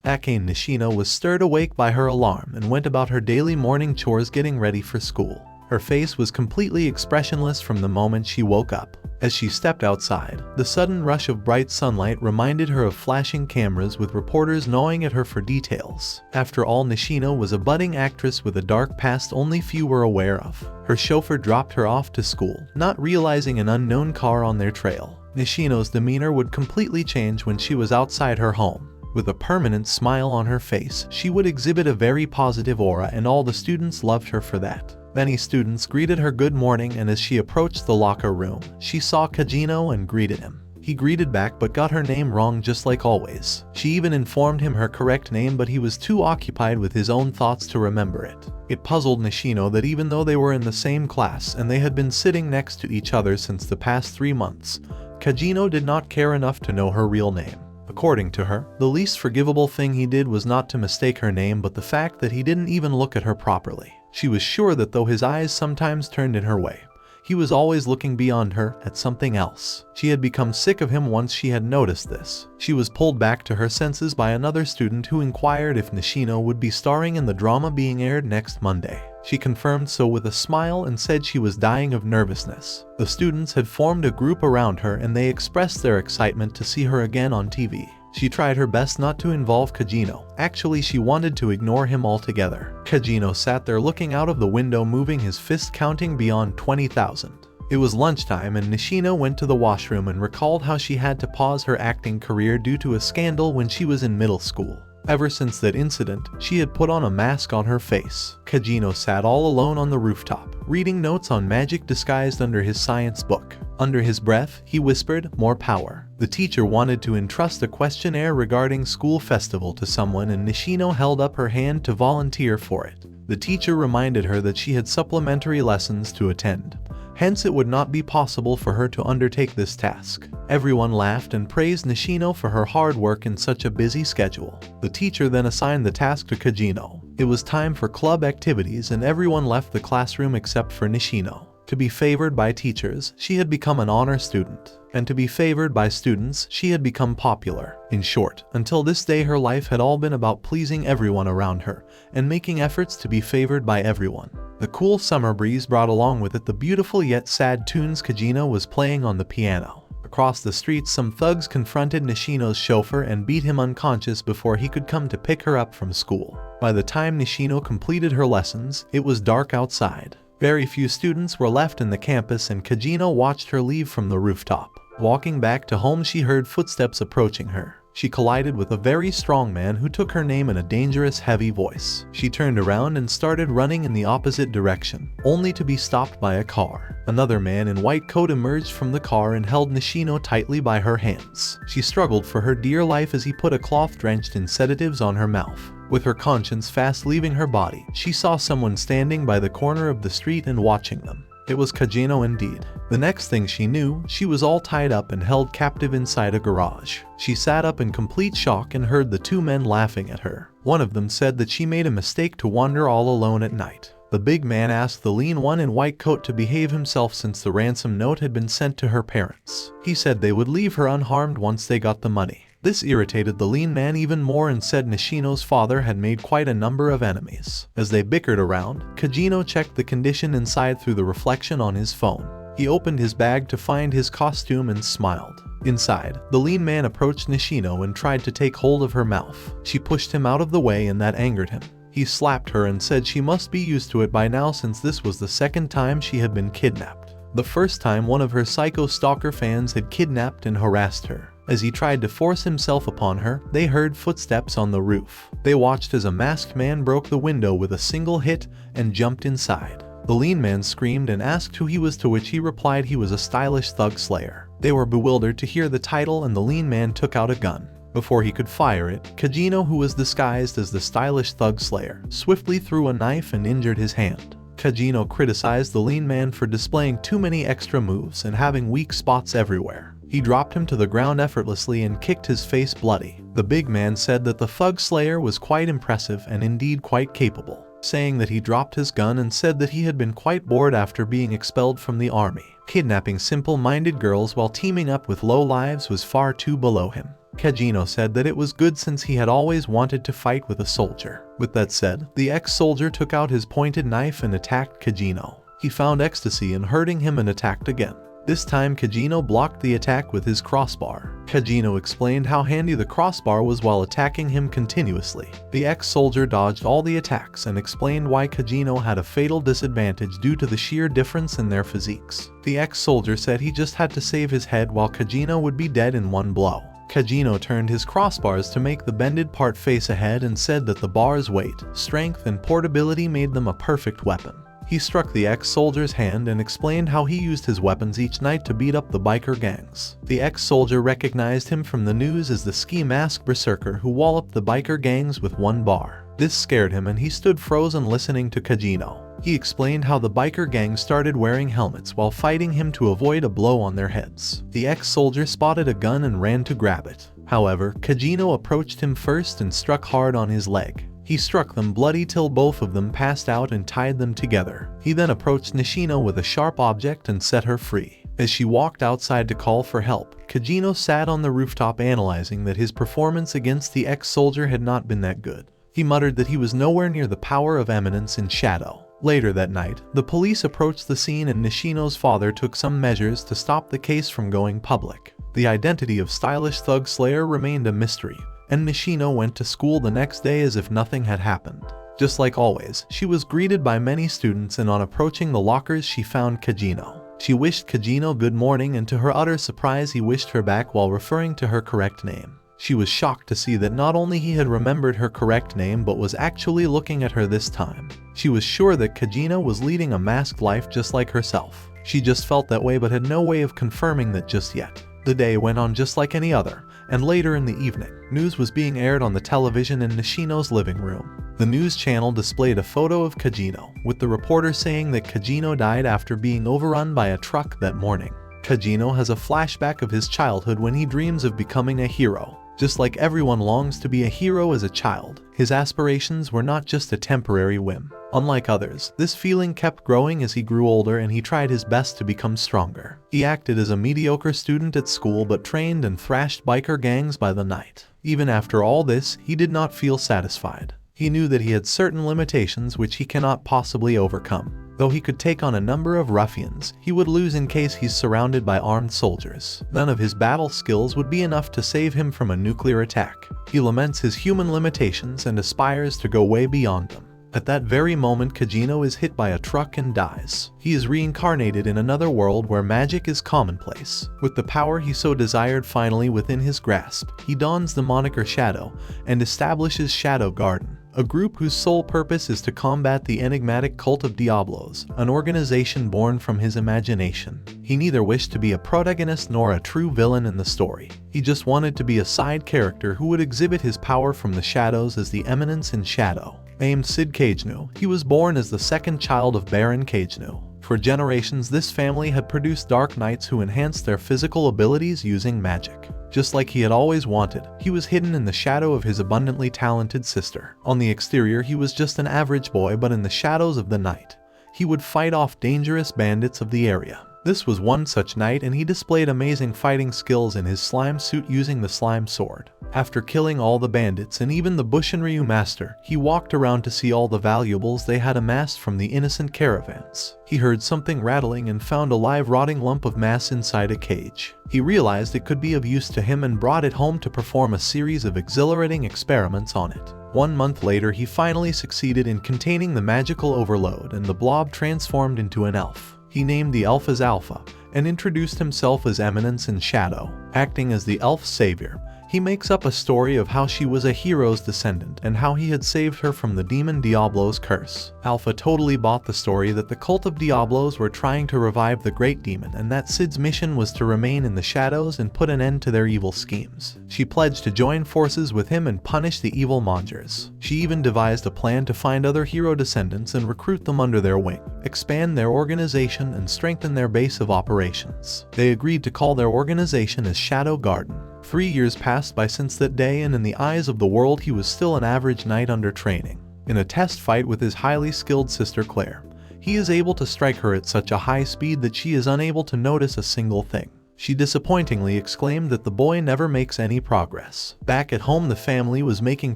Ake Nishino was stirred awake by her alarm and went about her daily morning chores getting ready for school. Her face was completely expressionless from the moment she woke up. As she stepped outside, the sudden rush of bright sunlight reminded her of flashing cameras with reporters gnawing at her for details. After all, Nishino was a budding actress with a dark past only few were aware of. Her chauffeur dropped her off to school, not realizing an unknown car on their trail. Nishino's demeanor would completely change when she was outside her home. With a permanent smile on her face, she would exhibit a very positive aura, and all the students loved her for that. Many students greeted her good morning, and as she approached the locker room, she saw Kajino and greeted him. He greeted back but got her name wrong just like always. She even informed him her correct name, but he was too occupied with his own thoughts to remember it. It puzzled Nishino that even though they were in the same class and they had been sitting next to each other since the past 3 months, Kajino did not care enough to know her real name. According to her, the least forgivable thing he did was not to mistake her name, but the fact that he didn't even look at her properly. She was sure that though his eyes sometimes turned in her way, he was always looking beyond her at something else. She had become sick of him once she had noticed this. She was pulled back to her senses by another student who inquired if Nishino would be starring in the drama being aired next Monday. She confirmed so with a smile and said she was dying of nervousness. The students had formed a group around her and they expressed their excitement to see her again on TV. She tried her best not to involve Kajino. Actually, she wanted to ignore him altogether. Kajino sat there looking out of the window, moving his fist, counting beyond 20,000. It was lunchtime and Nishino went to the washroom and recalled how she had to pause her acting career due to a scandal when she was in middle school. Ever since that incident, she had put on a mask on her face. Kajino sat all alone on the rooftop, reading notes on magic disguised under his science book. Under his breath, he whispered, "More power." The teacher wanted to entrust a questionnaire regarding school festival to someone, and Nishino held up her hand to volunteer for it. The teacher reminded her that she had supplementary lessons to attend. Hence, it would not be possible for her to undertake this task. Everyone laughed and praised Nishino for her hard work in such a busy schedule. The teacher then assigned the task to Kajino. It was time for club activities and everyone left the classroom except for Nishino. To be favored by teachers, she had become an honor student. And to be favored by students, she had become popular. In short, until this day her life had all been about pleasing everyone around her and making efforts to be favored by everyone. The cool summer breeze brought along with it the beautiful yet sad tunes Kajino was playing on the piano. Across the street, some thugs confronted Nishino's chauffeur and beat him unconscious before he could come to pick her up from school. By the time Nishino completed her lessons, it was dark outside. Very few students were left in the campus and Kajino watched her leave from the rooftop. Walking back to home, she heard footsteps approaching her. She collided with a very strong man who took her name in a dangerous, heavy voice. She turned around and started running in the opposite direction, only to be stopped by a car. Another man in white coat emerged from the car and held Nishino tightly by her hands. She struggled for her dear life as he put a cloth drenched in sedatives on her mouth. With her conscience fast leaving her body, she saw someone standing by the corner of the street and watching them. It was Kajino indeed. The next thing she knew, she was all tied up and held captive inside a garage. She sat up in complete shock and heard the two men laughing at her. One of them said that she made a mistake to wander all alone at night. The big man asked the lean one in white coat to behave himself since the ransom note had been sent to her parents. He said they would leave her unharmed once they got the money. This irritated the lean man even more and said Nishino's father had made quite a number of enemies. As they bickered around, Kajino checked the condition inside through the reflection on his phone. He opened his bag to find his costume and smiled. Inside, the lean man approached Nishino and tried to take hold of her mouth. She pushed him out of the way and that angered him. He slapped her and said she must be used to it by now since this was the second time she had been kidnapped. The first time one of her psycho stalker fans had kidnapped and harassed her. As he tried to force himself upon her, they heard footsteps on the roof. They watched as a masked man broke the window with a single hit and jumped inside. The lean man screamed and asked who he was, to which he replied he was a stylish thug slayer. They were bewildered to hear the title and the lean man took out a gun. Before he could fire it, Kajino, who was disguised as the stylish thug slayer, swiftly threw a knife and injured his hand. Kajino criticized the lean man for displaying too many extra moves and having weak spots everywhere. He dropped him to the ground effortlessly and kicked his face bloody. The big man said that the thug slayer was quite impressive and indeed quite capable, saying that he dropped his gun and said that he had been quite bored after being expelled from the army. Kidnapping simple-minded girls while teaming up with low lives was far too below him. Kajino said that it was good since he had always wanted to fight with a soldier. With that said, the ex-soldier took out his pointed knife and attacked Kajino. He found ecstasy in hurting him and attacked again. This time Kajino blocked the attack with his crossbar. Kajino explained how handy the crossbar was while attacking him continuously. The ex-soldier dodged all the attacks and explained why Kajino had a fatal disadvantage due to the sheer difference in their physiques. The ex-soldier said he just had to save his head while Kajino would be dead in one blow. Kajino turned his crossbars to make the bended part face ahead and said that the bar's weight, strength, and portability made them a perfect weapon. He struck the ex-soldier's hand and explained how he used his weapons each night to beat up the biker gangs. The ex-soldier recognized him from the news as the ski-mask berserker who walloped the biker gangs with one bar. This scared him and he stood frozen listening to Kajino. He explained how the biker gang started wearing helmets while fighting him to avoid a blow on their heads. The ex-soldier spotted a gun and ran to grab it. However, Kajino approached him first and struck hard on his leg. He struck them bloody till both of them passed out and tied them together. He then approached Nishino with a sharp object and set her free. As she walked outside to call for help, Kajino sat on the rooftop analyzing that his performance against the ex-soldier had not been that good. He muttered that he was nowhere near the power of eminence in shadow. Later that night, the police approached the scene and Nishino's father took some measures to stop the case from going public. The identity of stylish thug slayer remained a mystery, and Nishino went to school the next day as if nothing had happened. Just like always, she was greeted by many students and on approaching the lockers she found Kajino. She wished Kajino good morning and to her utter surprise he wished her back while referring to her correct name. She was shocked to see that not only he had remembered her correct name but was actually looking at her this time. She was sure that Kajino was leading a masked life just like herself. She just felt that way but had no way of confirming that just yet. The day went on just like any other, and later in the evening, news was being aired on the television in Nishino's living room. The news channel displayed a photo of Kajino, with the reporter saying that Kajino died after being overrun by a truck that morning. Kajino has a flashback of his childhood when he dreams of becoming a hero. Just like everyone longs to be a hero as a child, his aspirations were not just a temporary whim. Unlike others, this feeling kept growing as he grew older and he tried his best to become stronger. He acted as a mediocre student at school but trained and thrashed biker gangs by the night. Even after all this, he did not feel satisfied. He knew that he had certain limitations which he cannot possibly overcome. Though he could take on a number of ruffians, he would lose in case he's surrounded by armed soldiers. None of his battle skills would be enough to save him from a nuclear attack. He laments his human limitations and aspires to go way beyond them. At that very moment, Kajino is hit by a truck and dies. He is reincarnated in another world where magic is commonplace. With the power he so desired finally within his grasp, he dons the moniker Shadow and establishes Shadow Garden, a group whose sole purpose is to combat the enigmatic cult of Diablos, an organization born from his imagination. He neither wished to be a protagonist nor a true villain in the story. He just wanted to be a side character who would exhibit his power from the shadows as the eminence in shadow. Named Sid Kajnu, he was born as the second child of Baron Kajnu. For generations, this family had produced dark knights who enhanced their physical abilities using magic. Just like he had always wanted, he was hidden in the shadow of his abundantly talented sister. On the exterior, he was just an average boy, but in the shadows of the night, he would fight off dangerous bandits of the area. This was one such night, and he displayed amazing fighting skills in his slime suit using the slime sword. After killing all the bandits and even the Bushinryu master, he walked around to see all the valuables they had amassed from the innocent caravans. He heard something rattling and found a live rotting lump of mass inside a cage. He realized it could be of use to him and brought it home to perform a series of exhilarating experiments on it. 1 month later, he finally succeeded in containing the magical overload, and the blob transformed into an elf. He named the elf as Alpha and introduced himself as Eminence in Shadow. Acting as the elf's savior, he makes up a story of how she was a hero's descendant and how he had saved her from the demon Diablo's curse. Alpha totally bought the story that the cult of Diablos were trying to revive the great demon and that Sid's mission was to remain in the shadows and put an end to their evil schemes. She pledged to join forces with him and punish the evil mongers. She even devised a plan to find other hero descendants and recruit them under their wing, expand their organization and strengthen their base of operations. They agreed to call their organization as Shadow Garden. 3 years passed by since that day, and in the eyes of the world he was still an average knight under training. In a test fight with his highly skilled sister Claire, he is able to strike her at such a high speed that she is unable to notice a single thing. She disappointingly exclaimed that the boy never makes any progress. Back at home, the family was making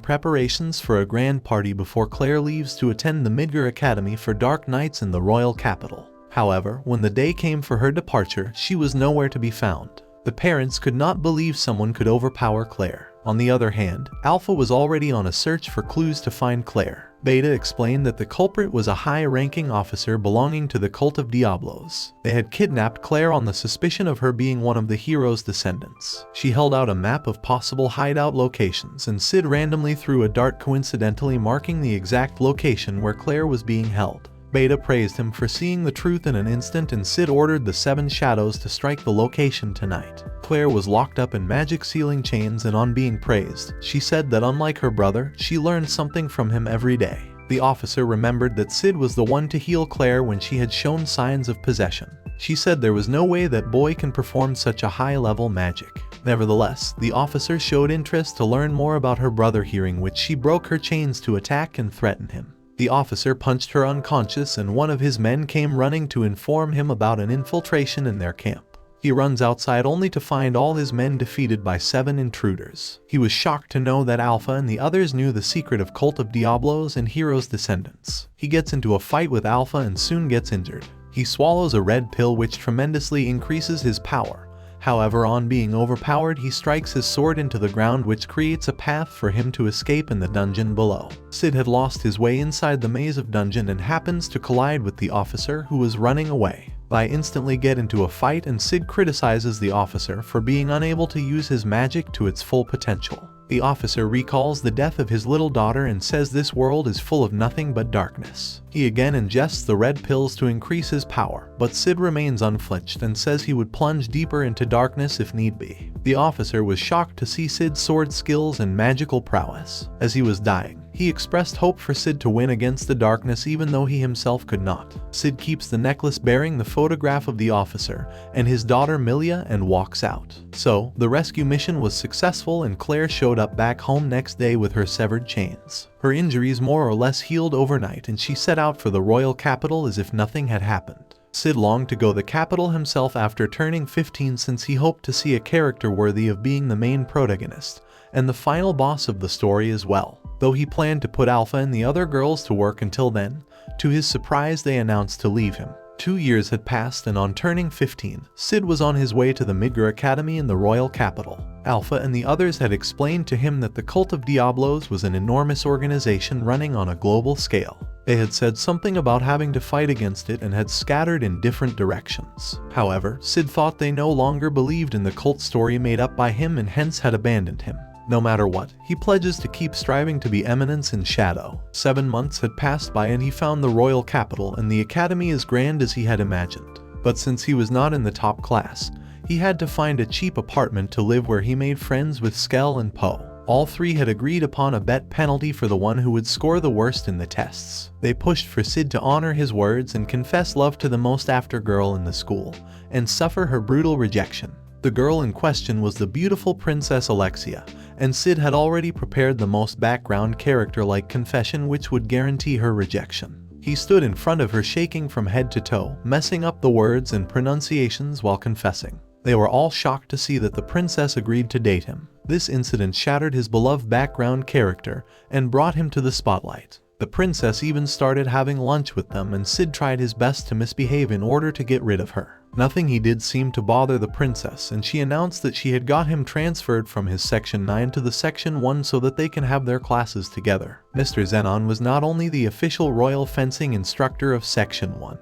preparations for a grand party before Claire leaves to attend the Midgar Academy for Dark Knights in the royal capital. However, when the day came for her departure, she was nowhere to be found. The parents could not believe someone could overpower Claire. On the other hand, Alpha was already on a search for clues to find Claire. Beta explained that the culprit was a high-ranking officer belonging to the cult of Diablos. They had kidnapped Claire on the suspicion of her being one of the hero's descendants. She held out a map of possible hideout locations, and Sid randomly threw a dart, coincidentally marking the exact location where Claire was being held. Beta praised him for seeing the truth in an instant, and Sid ordered the 7 shadows to strike the location tonight. Claire was locked up in magic sealing chains, and on being praised, she said that unlike her brother, she learned something from him every day. The officer remembered that Sid was the one to heal Claire when she had shown signs of possession. She said there was no way that boy can perform such a high-level magic. Nevertheless, the officer showed interest to learn more about her brother, hearing which she broke her chains to attack and threaten him. The officer punched her unconscious, and one of his men came running to inform him about an infiltration in their camp. He runs outside only to find all his men defeated by 7 intruders. He was shocked to know that Alpha and the others knew the secret of Cult of Diablos and Hero's descendants. He gets into a fight with Alpha and soon gets injured. He swallows a red pill which tremendously increases his power. However, on being overpowered, he strikes his sword into the ground, which creates a path for him to escape in the dungeon below. Sid had lost his way inside the maze of dungeon and happens to collide with the officer who was running away. They instantly get into a fight, and Sid criticizes the officer for being unable to use his magic to its full potential. The officer recalls the death of his little daughter and says this world is full of nothing but darkness. He again ingests the red pills to increase his power, but Sid remains unflinched and says he would plunge deeper into darkness if need be. The officer was shocked to see Sid's sword skills and magical prowess. As he was dying, he expressed hope for Sid to win against the darkness even though he himself could not. Sid keeps the necklace bearing the photograph of the officer and his daughter Milia and walks out. So, the rescue mission was successful, and Claire showed up back home next day with her severed chains. Her injuries more or less healed overnight, and she set out for the royal capital as if nothing had happened. Sid longed to go the capital himself after turning 15, since he hoped to see a character worthy of being the main protagonist and the final boss of the story as well. Though he planned to put Alpha and the other girls to work until then, to his surprise they announced to leave him. 2 years had passed, and on turning 15, Sid was on his way to the Midgar Academy in the royal capital. Alpha and the others had explained to him that the Cult of Diablos was an enormous organization running on a global scale. They had said something about having to fight against it and had scattered in different directions. However, Sid thought they no longer believed in the cult story made up by him and hence had abandoned him. No matter what, he pledges to keep striving to be eminence in shadow. 7 months had passed by, and he found the royal capital and the academy as grand as he had imagined. But since he was not in the top class, he had to find a cheap apartment to live, where he made friends with Skell and Poe. All 3 had agreed upon a bet penalty for the one who would score the worst in the tests. They pushed for Sid to honor his words and confess love to the most after girl in the school, and suffer her brutal rejection. The girl in question was the beautiful Princess Alexia, and Sid had already prepared the most background character-like confession which would guarantee her rejection. He stood in front of her shaking from head to toe, messing up the words and pronunciations while confessing. They were all shocked to see that the princess agreed to date him. This incident shattered his beloved background character and brought him to the spotlight. The princess even started having lunch with them, and Sid tried his best to misbehave in order to get rid of her. Nothing he did seemed to bother the princess, and she announced that she had got him transferred from his Section 9 to the Section 1 so that they can have their classes together. Mr. Zenon was not only the official royal fencing instructor of Section 1,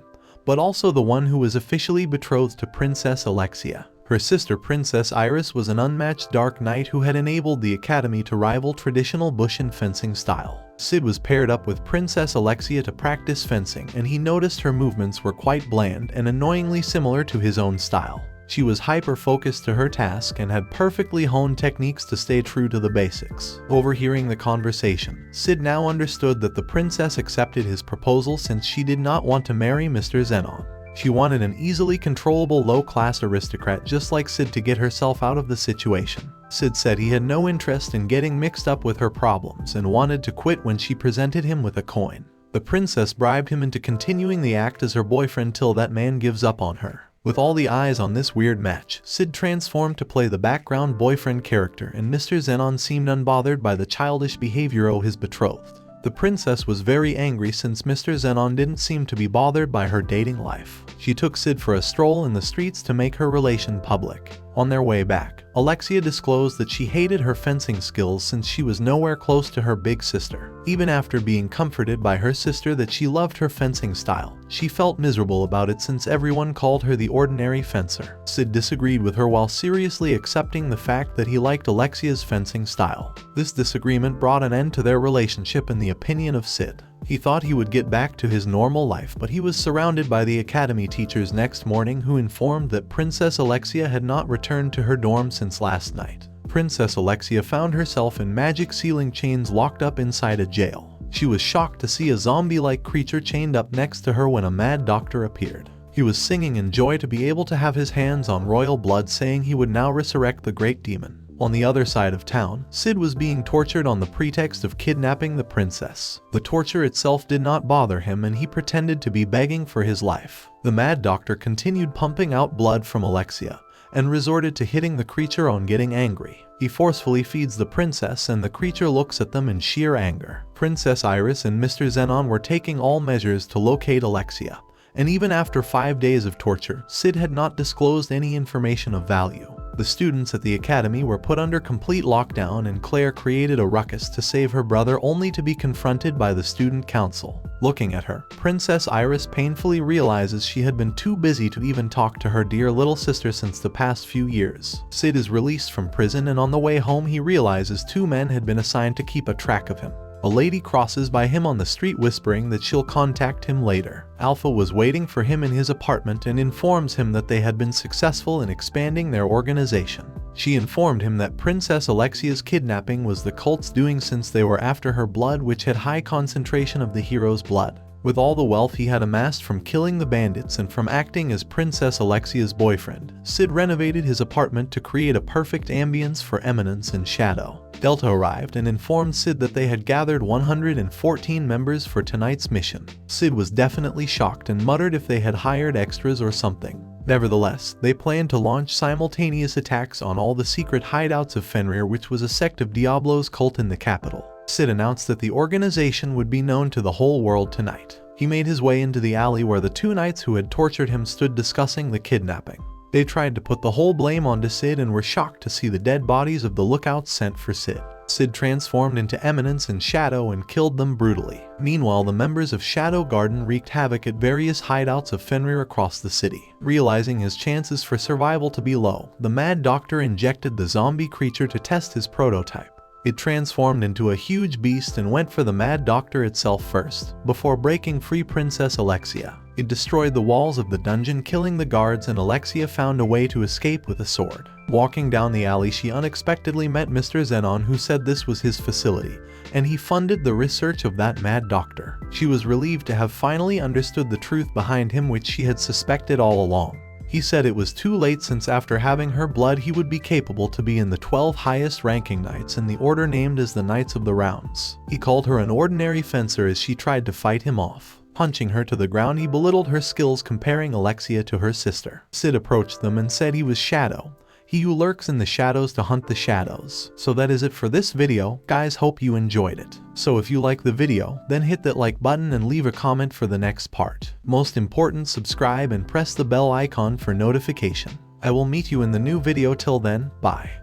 but also the one who was officially betrothed to Princess Alexia. Her sister Princess Iris was an unmatched Dark Knight who had enabled the academy to rival traditional bush and fencing style. Sid was paired up with Princess Alexia to practice fencing, and he noticed her movements were quite bland and annoyingly similar to his own style. She was hyper-focused to her task and had perfectly honed techniques to stay true to the basics. Overhearing the conversation, Sid now understood that the princess accepted his proposal since she did not want to marry Mr. Zenon. She wanted an easily controllable low-class aristocrat just like Sid to get herself out of the situation. Sid said he had no interest in getting mixed up with her problems and wanted to quit when she presented him with a coin. The princess bribed him into continuing the act as her boyfriend till that man gives up on her. With all the eyes on this weird match, Sid transformed to play the background boyfriend character, and Mr. Zenon seemed unbothered by the childish behavior of his betrothed. The princess was very angry since Mr. Zenon didn't seem to be bothered by her dating life. She took Sid for a stroll in the streets to make her relation public. On their way back, Alexia disclosed that she hated her fencing skills since she was nowhere close to her big sister. Even after being comforted by her sister that she loved her fencing style, she felt miserable about it since everyone called her the ordinary fencer. Sid disagreed with her while seriously accepting the fact that he liked Alexia's fencing style. This disagreement brought an end to their relationship in the opinion of Sid. He thought he would get back to his normal life, but he was surrounded by the academy teachers next morning who informed that Princess Alexia had not returned to her dorm since last night. Princess Alexia found herself in magic ceiling chains locked up inside a jail. She was shocked to see a zombie-like creature chained up next to her when a mad doctor appeared. He was singing in joy to be able to have his hands on royal blood, saying he would now resurrect the great demon. On the other side of town, Sid was being tortured on the pretext of kidnapping the princess. The torture itself did not bother him, and he pretended to be begging for his life. The mad doctor continued pumping out blood from Alexia and resorted to hitting the creature on getting angry. He forcefully feeds the princess, and the creature looks at them in sheer anger. Princess Iris and Mr. Zenon were taking all measures to locate Alexia, and even after 5 days of torture, Sid had not disclosed any information of value. The students at the academy were put under complete lockdown, and Claire created a ruckus to save her brother, only to be confronted by the student council. Looking at her, Princess Iris painfully realizes she had been too busy to even talk to her dear little sister since the past few years. Sid is released from prison, and on the way home he realizes 2 men had been assigned to keep a track of him. A lady crosses by him on the street whispering that she'll contact him later. Alpha was waiting for him in his apartment and informs him that they had been successful in expanding their organization. She informed him that Princess Alexia's kidnapping was the cult's doing since they were after her blood, which had high concentration of the hero's blood. With all the wealth he had amassed from killing the bandits and from acting as Princess Alexia's boyfriend, Sid renovated his apartment to create a perfect ambience for Eminence and Shadow. Delta arrived and informed Sid that they had gathered 114 members for tonight's mission. Sid was definitely shocked and muttered if they had hired extras or something. Nevertheless, they planned to launch simultaneous attacks on all the secret hideouts of Fenrir, which was a sect of Diablo's cult in the capital. Sid announced that the organization would be known to the whole world tonight. He made his way into the alley where the 2 knights who had tortured him stood discussing the kidnapping. They tried to put the whole blame onto Sid and were shocked to see the dead bodies of the lookouts sent for Sid. Sid transformed into Eminence and Shadow and killed them brutally. Meanwhile, the members of Shadow Garden wreaked havoc at various hideouts of Fenrir across the city. Realizing his chances for survival to be low, the Mad Doctor injected the zombie creature to test his prototype. It transformed into a huge beast and went for the Mad Doctor itself first, before breaking free Princess Alexia. It destroyed the walls of the dungeon, killing the guards, and Alexia found a way to escape with a sword. Walking down the alley, she unexpectedly met Mr. Zenon, who said this was his facility, and he funded the research of that Mad Doctor. She was relieved to have finally understood the truth behind him, which she had suspected all along. He said it was too late, since after having her blood he would be capable to be in the 12 highest ranking knights in the order named as the Knights of the Rounds. He called her an ordinary fencer as she tried to fight him off. Punching her to the ground, he belittled her skills, comparing Alexia to her sister. Sid approached them and said he was Shadow, he who lurks in the shadows to hunt the shadows. So that is it for this video, guys. Hope you enjoyed it. So if you like the video, then hit that like button and leave a comment for the next part. Most important, subscribe and press the bell icon for notification. I will meet you in the new video. Till then, bye.